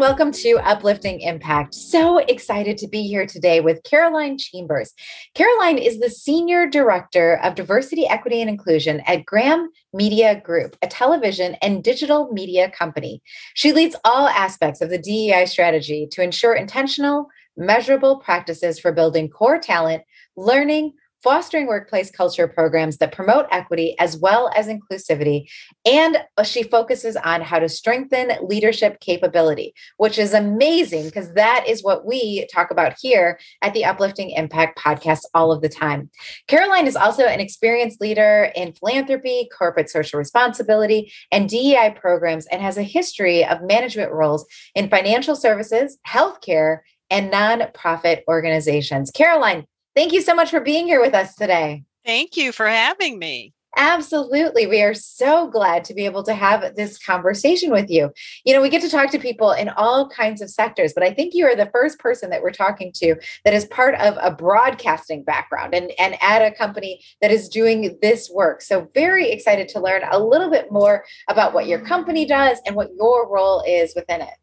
welcome to Uplifting Impact. So excited to be here today with Caroline Chambers. Caroline is the Senior Director of Diversity, Equity, and Inclusion at Graham Media Group, a television and digital media company. She leads all aspects of the DEI strategy to ensure intentional, measurable practices for building core talent, learning, fostering workplace culture programs that promote equity as well as inclusivity. And she focuses on how to strengthen leadership capability, which is amazing because that is what we talk about here at the Uplifting Impact podcast all of the time. Caroline is also an experienced leader in philanthropy, corporate social responsibility, and DEI programs, and has a history of management roles in financial services, healthcare, and nonprofit organizations. Caroline, thank you so much for being here with us today. Thank you for having me. Absolutely. We are so glad to be able to have this conversation with you. You know, we get to talk to people in all kinds of sectors, but I think you are the first person that we're talking to that is part of a broadcasting background and at a company that is doing this work. So very excited to learn a little bit more about what your company does and what your role is within it.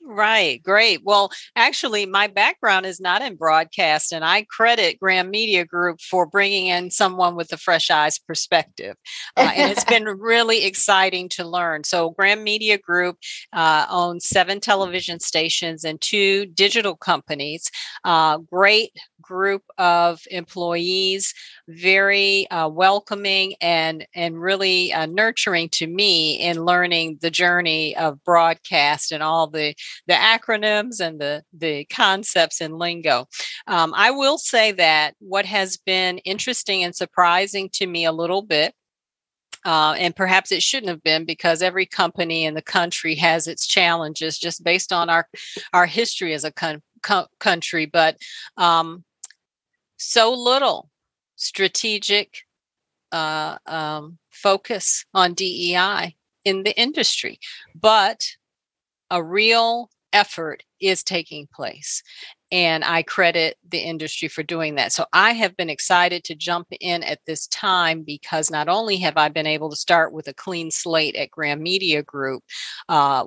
Right. Great. Well, actually, my background is not in broadcast, and I credit Graham Media Group for bringing in someone with a fresh eyes perspective. And it's been really exciting to learn. So Graham Media Group owns 7 television stations and 2 digital companies. Great group of employees, very welcoming and really nurturing to me in learning the journey of broadcast and all the acronyms and the concepts and lingo. I will say that what has been interesting and surprising to me a little bit, and perhaps it shouldn't have been because every company in the country has its challenges just based on our history as a country, but so little strategic focus on DEI in the industry, but a real effort is taking place. And I credit the industry for doing that. So I have been excited to jump in at this time because not only have I been able to start with a clean slate at Graham Media Group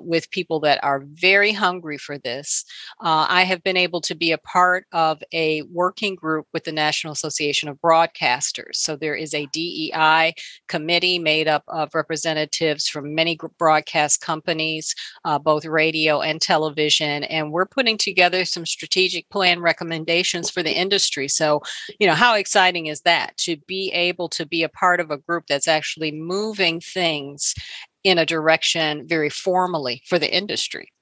with people that are very hungry for this, I have been able to be a part of a working group with the National Association of Broadcasters. So there is a DEI committee made up of representatives from many broadcast companies, both radio and television, and we're putting together some strategic plan recommendations for the industry. So, how exciting is that to be able to be a part of a group that's actually moving things in a direction very formally for the industry?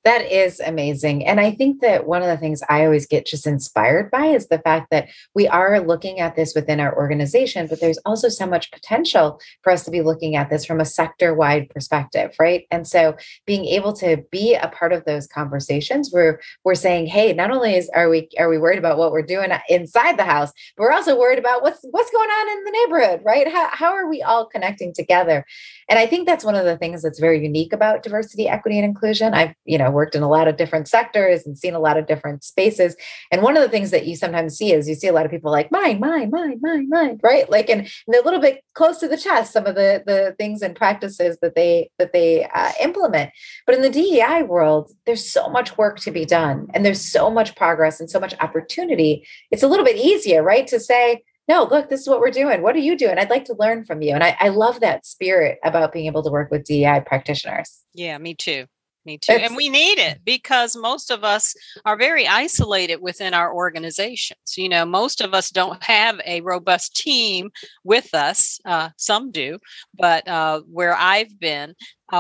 That is amazing. And I think that one of the things I always get just inspired by is the fact that we are looking at this within our organization, but there's also so much potential for us to be looking at this from a sector-wide perspective, right? And so being able to be a part of those conversations where we're saying, hey, not only are we worried about what we're doing inside the house, but we're also worried about what's going on in the neighborhood, right? How are we all connecting together? And I think that's one of the things that's very unique about diversity, equity, and inclusion. I've, worked in a lot of different sectors and seen a lot of different spaces. And one of the things that you sometimes see is you see a lot of people like mine, right? Like, and they're a little bit close to the chest, some of the things and practices that they implement. But in the DEI world, there's so much work to be done and there's so much progress and so much opportunity. It's a little bit easier, right? To say, no, look, this is what we're doing. What are you doing? I'd like to learn from you. And I love that spirit about being able to work with DEI practitioners. Yeah, me too. Me too. And we need it because most of us are very isolated within our organizations. Most of us don't have a robust team with us. Some do, but where I've been,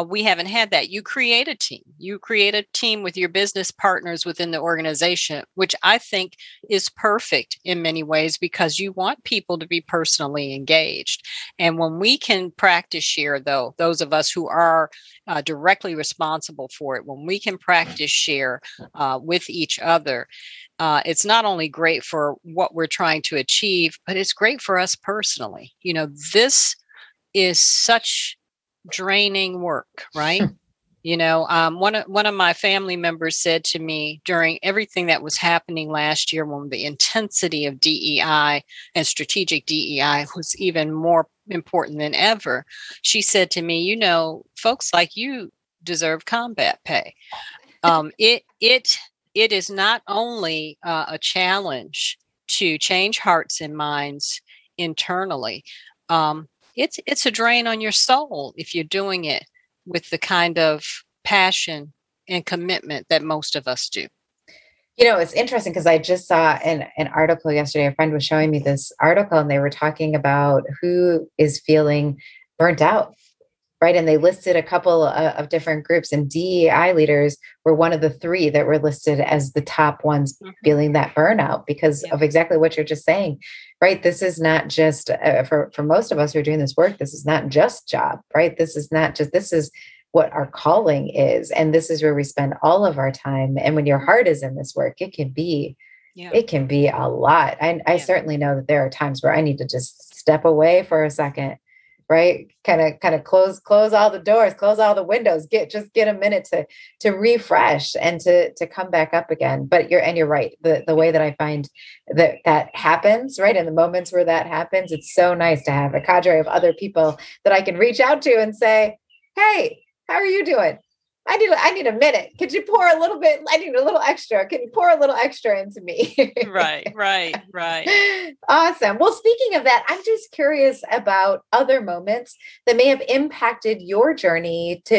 we haven't had that. You create a team. You create a team with your business partners within the organization, which I think is perfect in many ways because you want people to be personally engaged. And when we can practice share, though, those of us who are directly responsible for it, when we can practice share with each other, it's not only great for what we're trying to achieve, but it's great for us personally. This is such draining work, right? One of my family members said to me during everything that was happening last year, when the intensity of DEI and strategic DEI was even more important than ever, she said to me, folks like you deserve combat pay. It is not only a challenge to change hearts and minds internally. It's a drain on your soul if you're doing it with the kind of passion and commitment that most of us do. It's interesting because I just saw an article yesterday. A friend was showing me this article, and they were talking about who is feeling burnt out, right? And they listed a couple of different groups, and DEI leaders were one of the three that were listed as the top ones feeling that burnout because of exactly what you're just saying, right? This is not just for most of us who are doing this work. This is not just job, right? This is what our calling is. And this is where we spend all of our time. And when your heart is in this work, it can be a lot. I certainly know that there are times where I need to just step away for a second, right? Kind of close all the doors, close all the windows, get a minute to refresh and to come back up again. But you're right. The way that I find that happens, right? In the moments where that happens, it's so nice to have a cadre of other people that I can reach out to and say, hey, how are you doing? I need a minute. Could you pour a little bit? I need a little extra. Can you pour a little extra into me? Right. Awesome. Well, speaking of that, I'm just curious about other moments that may have impacted your journey to,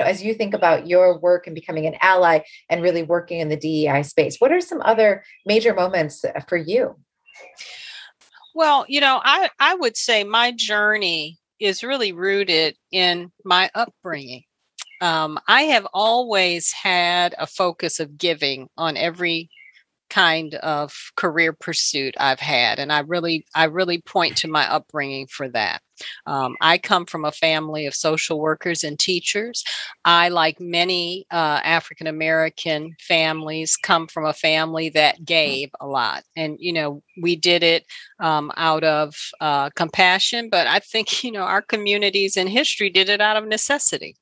as you think about your work and becoming an ally and really working in the DEI space. What are some other major moments for you? Well, I would say my journey is really rooted in my upbringing. I have always had a focus of giving on every kind of career pursuit I've had. And I really point to my upbringing for that. I come from a family of social workers and teachers. I, like many African-American families, come from a family that gave a lot. And, we did it out of compassion, but I think, our communities in history did it out of necessity.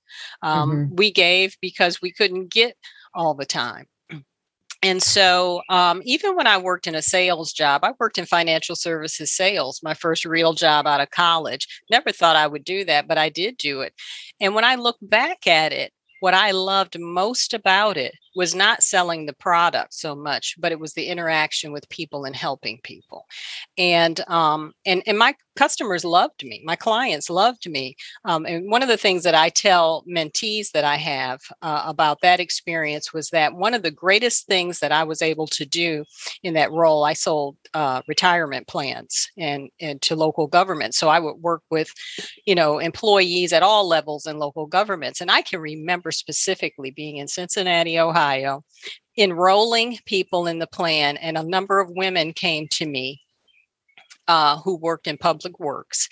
We gave because we couldn't get all the time. And so even when I worked in a sales job, I worked in financial services sales, my first real job out of college. Never thought I would do that, but I did do it. And when I look back at it, what I loved most about it was not selling the product so much, but it was the interaction with people and helping people. And my customers loved me. My clients loved me. And one of the things that I tell mentees that I have about that experience was that one of the greatest things that I was able to do in that role, I sold retirement plans and to local governments. So I would work with, employees at all levels in local governments. And I can remember specifically being in Cincinnati, Ohio, enrolling people in the plan, and a number of women came to me who worked in public works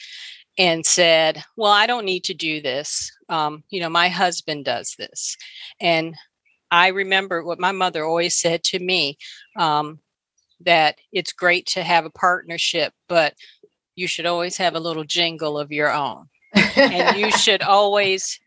and said, well, I don't need to do this. My husband does this. And I remember what my mother always said to me, that it's great to have a partnership, but you should always have a little jingle of your own. And you should always,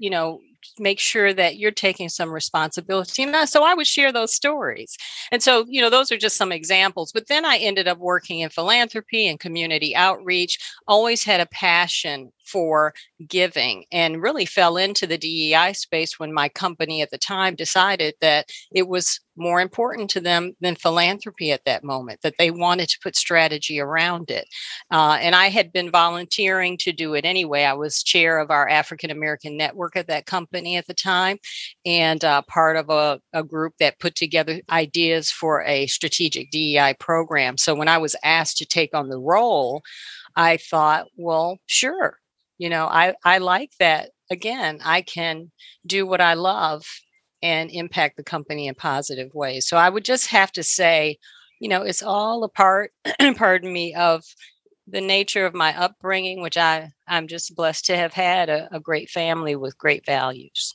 make sure that you're taking some responsibility. And so I would share those stories. And so, those are just some examples. But then I ended up working in philanthropy and community outreach, always had a passion for giving, and really fell into the DEI space when my company at the time decided that it was more important to them than philanthropy at that moment, that they wanted to put strategy around it. And I had been volunteering to do it anyway. I was chair of our African American network at that company at the time, and part of a group that put together ideas for a strategic DEI program. So when I was asked to take on the role, I thought, well, sure. I like that. Again, I can do what I love and impact the company in positive ways. So I would just have to say, it's all a part, pardon me, of the nature of my upbringing, which I'm just blessed to have had a great family with great values.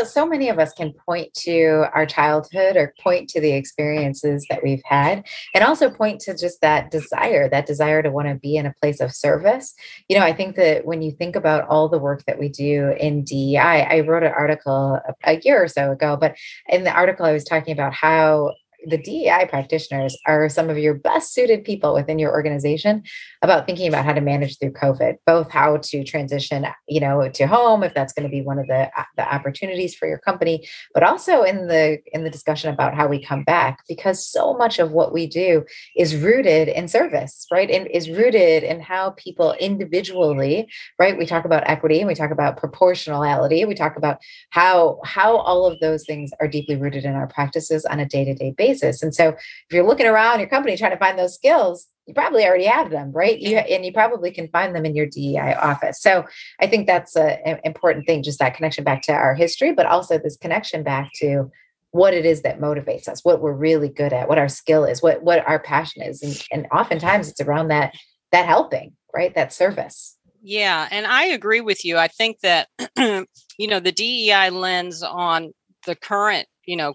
So many of us can point to our childhood or point to the experiences that we've had, and also point to just that desire to want to be in a place of service. I think that when you think about all the work that we do in DEI, I wrote an article a year or so ago, but in the article I was talking about how the DEI practitioners are some of your best suited people within your organization about thinking about how to manage through COVID, both how to transition, to home, if that's going to be one of the opportunities for your company, but also in the discussion about how we come back, because so much of what we do is rooted in service, right? And is rooted in how people individually, right? We talk about equity and we talk about proportionality. We talk about how all of those things are deeply rooted in our practices on a day-to-day basis. And so if you're looking around your company trying to find those skills, you probably already have them, right? And you probably can find them in your DEI office. So I think that's an important thing, just that connection back to our history, but also this connection back to what it is that motivates us, what we're really good at, what our skill is, what our passion is. And oftentimes it's around that helping, right? That service. Yeah. And I agree with you. I think that, the DEI lens on the current,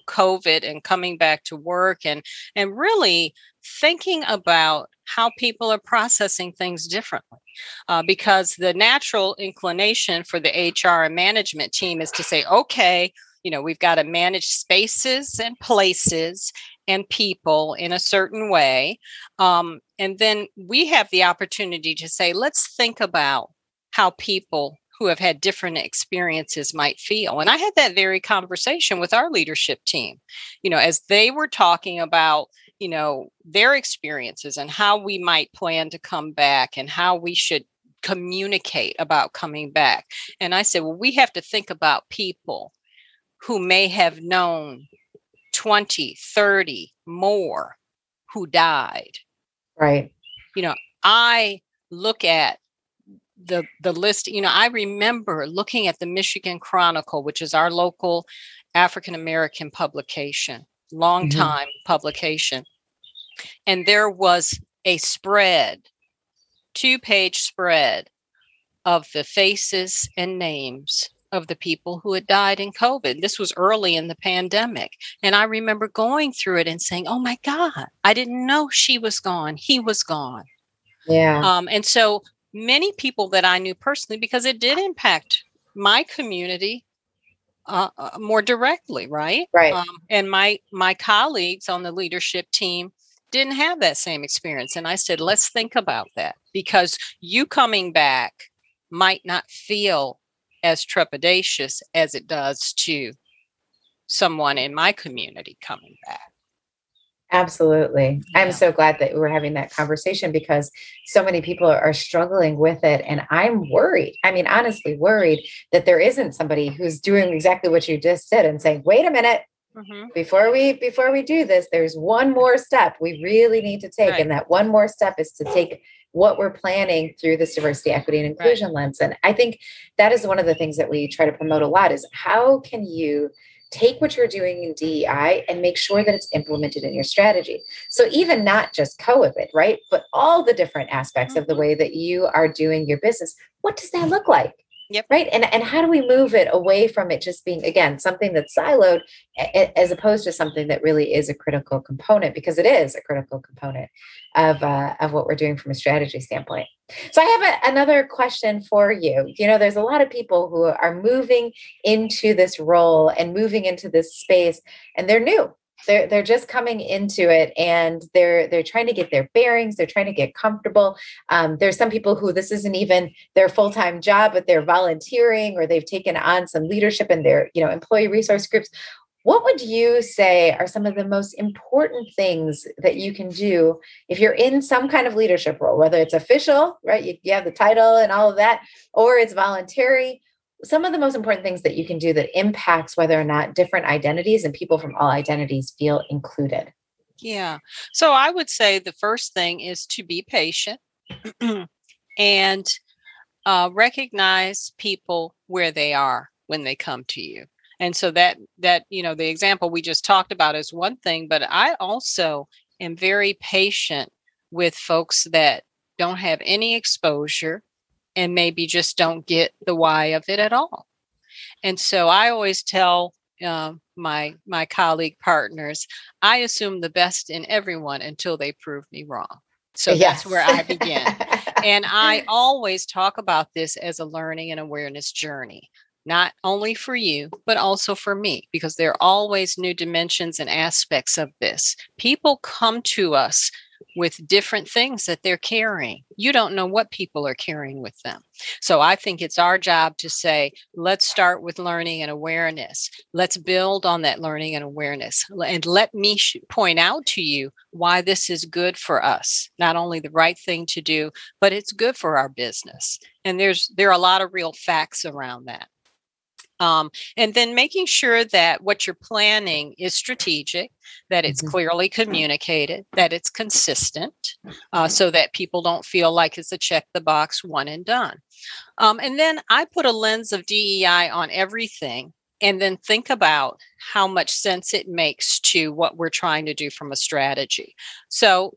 COVID and coming back to work and really thinking about how people are processing things differently. Because the natural inclination for the HR and management team is to say, okay, we've got to manage spaces and places and people in a certain way. And then we have the opportunity to say, let's think about how people who have had different experiences might feel. And I had that very conversation with our leadership team, as they were talking about, their experiences and how we might plan to come back and how we should communicate about coming back. And I said, well, we have to think about people who may have known 20, 30 more who died. Right. I look at the list, I remember looking at the Michigan Chronicle, which is our local African-American publication, long time publication. And there was a spread, 2-page spread of the faces and names of the people who had died in COVID. This was early in the pandemic. And I remember going through it and saying, oh my God, I didn't know she was gone. He was gone. Yeah. And so many people that I knew personally, because it did impact my community more directly, right? Right. And my colleagues on the leadership team didn't have that same experience. And I said, let's think about that, because you coming back might not feel as trepidatious as it does to someone in my community coming back. Absolutely. Yeah. I'm so glad that we're having that conversation, because so many people are struggling with it. And I'm worried. I mean, honestly worried that there isn't somebody who's doing exactly what you just said and saying, wait a minute, before we do this, there's one more step we really need to take. Right. And that one more step is to take what we're planning through this diversity, equity, and inclusion lens. And I think that is one of the things that we try to promote a lot, is how can you take what you're doing in DEI and make sure that it's implemented in your strategy. So even not just COVID, right? But all the different aspects of the way that you are doing your business. What does that look like? Yep. Right. And how do we move it away from it just being, again, something that's siloed, as opposed to something that really is a critical component, because it is a critical component of what we're doing from a strategy standpoint. So I have another question for you. There's a lot of people who are moving into this role and moving into this space, and they're new. They're just coming into it, and they're trying to get their bearings. They're trying to get comfortable. There's some people who this isn't even their full-time job, but they're volunteering, or they've taken on some leadership in their, employee resource groups. What would you say are some of the most important things that you can do if you're in some kind of leadership role, whether it's official, right? You have the title and all of that, or it's voluntary? Some of the most important things that you can do that impacts whether or not different identities and people from all identities feel included. Yeah. So I would say the first thing is to be patient and recognize people where they are when they come to you. And so that, the example we just talked about is one thing, but I also am very patient with folks that don't have any exposure and maybe just don't get the why of it at all. And so I always tell my colleague partners, I assume the best in everyone until they prove me wrong. So yes. That's where I begin. And I always talk about this as a learning and awareness journey. not only for you, but also for me, because there are always new dimensions and aspects of this. People come to us with different things that they're carrying. You don't know what people are carrying with them. So I think it's our job to say, let's start with learning and awareness. Let's build on that learning and awareness. And let me point out to you why this is good for us. Not only the right thing to do, but it's good for our business. And there are a lot of real facts around that. And then making sure that what you're planning is strategic, that it's clearly communicated, that it's consistent, so that people don't feel like it's a check the box, one and done. And then I put a lens of DEI on everything, and then think about how much sense it makes to what we're trying to do from a strategy. So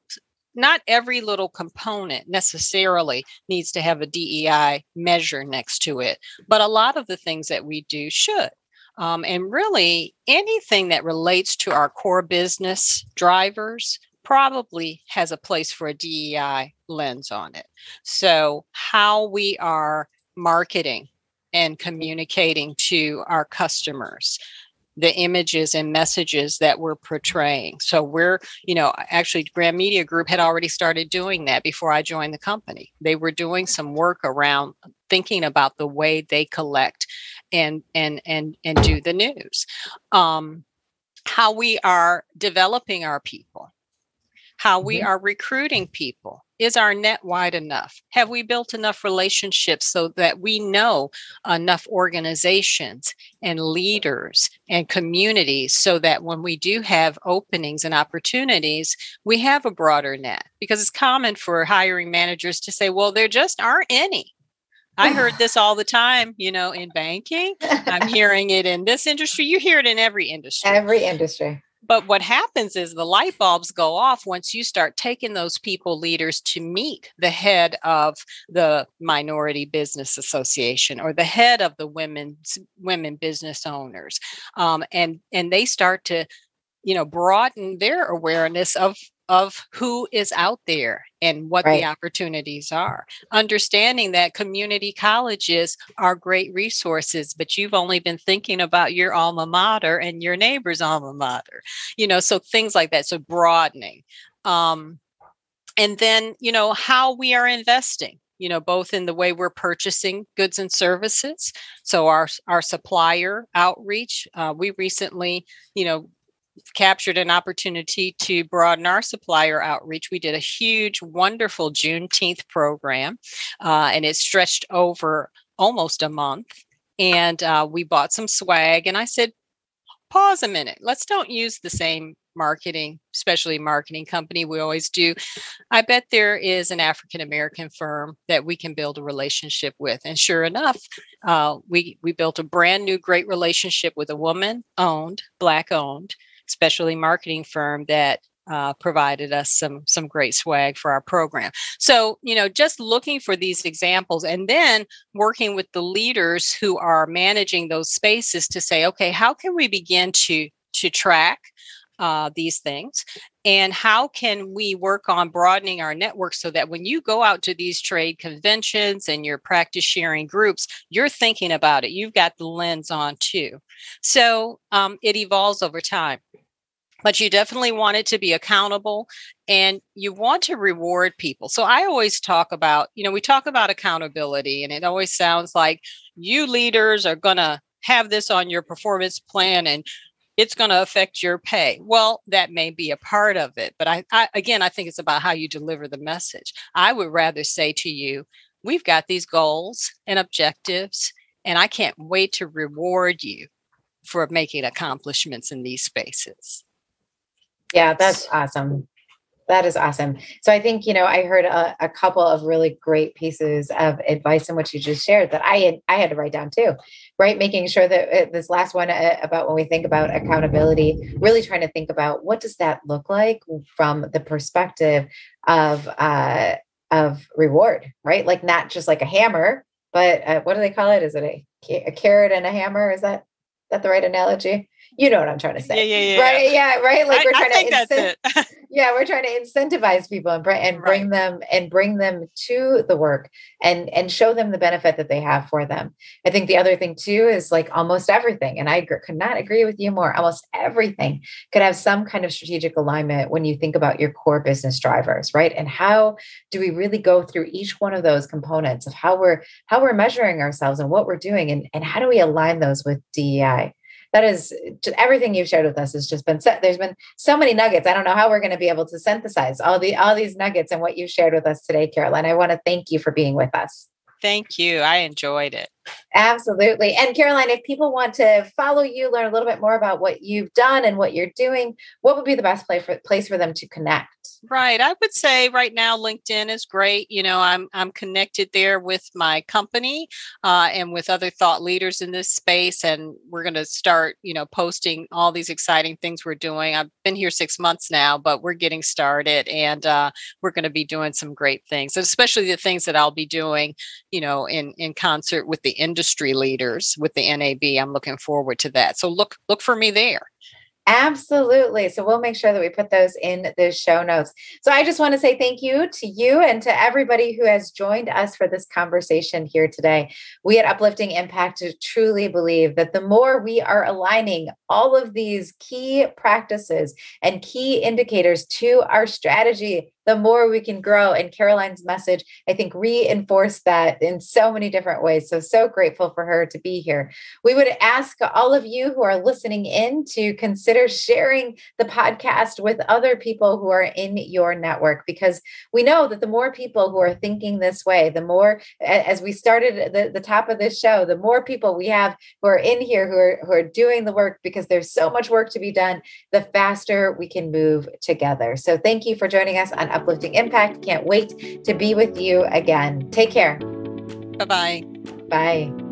not every little component necessarily needs to have a DEI measure next to it, but a lot of the things that we do should. And really, anything that relates to our core business drivers probably has a place for a DEI lens on it. So how we are marketing and communicating to our customers, the images and messages that we're portraying. So we're, actually Graham Media Group had already started doing that before I joined the company. They were doing some work around thinking about the way they collect and do the news. How we are developing our people, how we are recruiting people. Is our net wide enough? Have we built enough relationships so that we know enough organizations and leaders and communities so that when we do have openings and opportunities, we have a broader net? Because it's common for hiring managers to say, well, there just aren't any. I heard this all the time, in banking. I'm hearing it in this industry. You hear it in every industry. Every industry. But what happens is the light bulbs go off once you start taking those people leaders to meet the head of the Minority Business Association or the head of the women business owners. And they start to, broaden their awareness of who is out there and what the opportunities are. Understanding that community colleges are great resources, but you've only been thinking about your alma mater and your neighbor's alma mater, so things like that. So broadening. And then, how we are investing, both in the way we're purchasing goods and services. So our supplier outreach, we recently, captured an opportunity to broaden our supplier outreach. We did a huge, wonderful Juneteenth program, and it stretched over almost a month. And we bought some swag. And I said, pause a minute. Let's don't use the same marketing, especially marketing company we always do. I bet there is an African-American firm that we can build a relationship with. And sure enough, we built a brand new great relationship with a woman-owned, Black-owned, specialty marketing firm that provided us some great swag for our program. So, just looking for these examples and then working with the leaders who are managing those spaces to say, okay, how can we begin to track these things? And how can we work on broadening our network so that when you go out to these trade conventions and your practice sharing groups, you're thinking about it. You've got the lens on too. So it evolves over time. But you definitely want it to be accountable and you want to reward people. So I always talk about, we talk about accountability and it always sounds like you leaders are going to have this on your performance plan and it's going to affect your pay. Well, that may be a part of it. But I think it's about how you deliver the message. I would rather say to you, we've got these goals and objectives, and I can't wait to reward you for making accomplishments in these spaces. Yeah, that's awesome. That is awesome. So I think, I heard a couple of really great pieces of advice in what you just shared that I had to write down too, right? Making sure that this last one about when we think about accountability, really trying to think about what does that look like from the perspective of reward, right? Like not just like a hammer, but what do they call it? Is it a carrot and a hammer? Is that the right analogy? You know what I'm trying to say. Yeah. Right. Yeah. Right. Like we're trying to that's it. Yeah, we're trying to incentivize people and bring them to the work and show them the benefit that they have for them. I think the other thing too is like almost everything, and I could not agree with you more. Almost everything could have some kind of strategic alignment when you think about your core business drivers, right? And how do we really go through each one of those components of how we're measuring ourselves and what we're doing, and how do we align those with DEI? That is just everything you've shared with us has just been set. There's been so many nuggets. I don't know how we're going to be able to synthesize all these nuggets and what you shared with us today, Caroline. I want to thank you for being with us. Thank you. I enjoyed it. Absolutely. And Caroline, if people want to follow you, learn a little bit more about what you've done and what you're doing, what would be the best place for them to connect? Right. I would say right now, LinkedIn is great. I'm connected there with my company and with other thought leaders in this space. And we're going to start, posting all these exciting things we're doing. I've been here 6 months now, but we're getting started, and we're going to be doing some great things, especially the things that I'll be doing, in concert with the industry leaders, with the NAB. I'm looking forward to that. So look for me there. Absolutely. So we'll make sure that we put those in the show notes. So I just want to say thank you to you and to everybody who has joined us for this conversation here today. We at Uplifting Impact truly believe that the more we are aligning all of these key practices and key indicators to our strategy, the more we can grow. And Caroline's message, I think, reinforced that in so many different ways. So grateful for her to be here. We would ask all of you who are listening in to consider sharing the podcast with other people who are in your network, because we know that the more people who are thinking this way, the more, as we started at the top of this show, the more people we have who are in here who are doing the work, because there's so much work to be done, the faster we can move together. So thank you for joining us on Uplifting Impact. Can't wait to be with you again. Take care. Bye-bye. Bye.